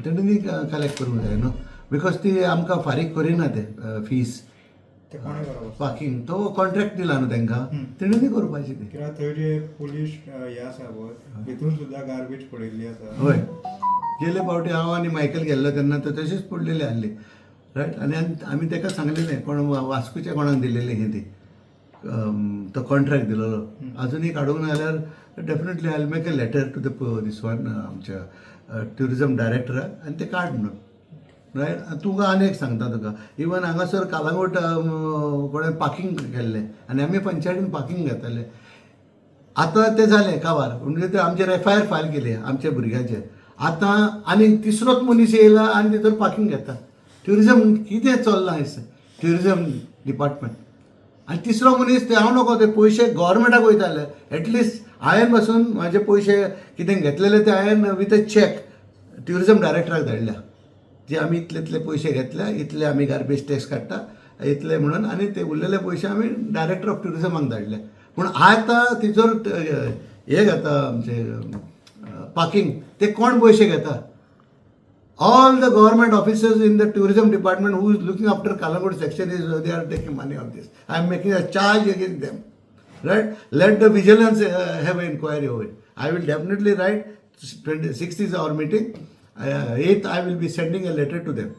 तेणी कलेक्ट करूंक जाय न्हू बिकॉज ती आमकां फारीक करिना ते फीज ते कोणे करप पार्किंग तो कॉन्ट्रॅक्ट दिला न्हू तांकां तेणी करपाची ती कित्याक थंय जे पुलीस हे आसा पळय तितून सुद्दां गार्बेज पडिल्ली आसा होय गेले फावटी हांव आनी मायकल गेल्लो तेन्ना तो तशीच पडलेली आहली रायट आनी आमी ताका सांगलेलें कोण वास्कोच्या कोणाक दिलेली ही ती तो कॉन्ट्रॅक्ट दिलेलो अजुनूय काडूंक ना जाल्यार definitely I make a letter to this one आमच्या ट्युरिजम डायरेक्टराक आनी ते काड म्हणून रायट तुका आनी एक सांगता तुका इवन हांगासर कालांगूट कोणें पार्किंग केल्लें आनी आमी पंचायतीन पार्किंग घेताले आतां तें जालें काबार म्हणजे ते आमचेर FIR फायल केली आमच्या भुरग्याचेर आतां आनी तिसरोच मनीस येयला आनी भितर पार्किंग घेता ट्युरिजम कितें चल्लां आयज ट्युरिजम डिपार्टमेंट आनी तिसरो मनीस ते हांव नको ते पयशे गव्हर्मेंटाक वयताले एटलिस्ट हांवें पासून म्हाजे पयशे कितें घेतलेले ते हांवें विथ अ चॅक ट्युरिजम डायरेक्टराक धाडल्या जे आमी इतले इतले पयशे घेतल्या इतले आमी गार्बेज टॅक्स काडटा इतले म्हणून आनी ते उरलेले पयशे आमी डायरेक्टर ऑफ ट्युरिजमाक धाडले पूण आतां तिचोर हे घेता आमचे पार्किंग ते कोण पयशे घेता all the government officers in the tourism department who is looking after Kalangut section is they are taking money of this. I am making a charge against them. Right? Let the vigilance have an inquiry over it. I will definitely write. 26th is our meeting. 8th I will be sending a letter to them.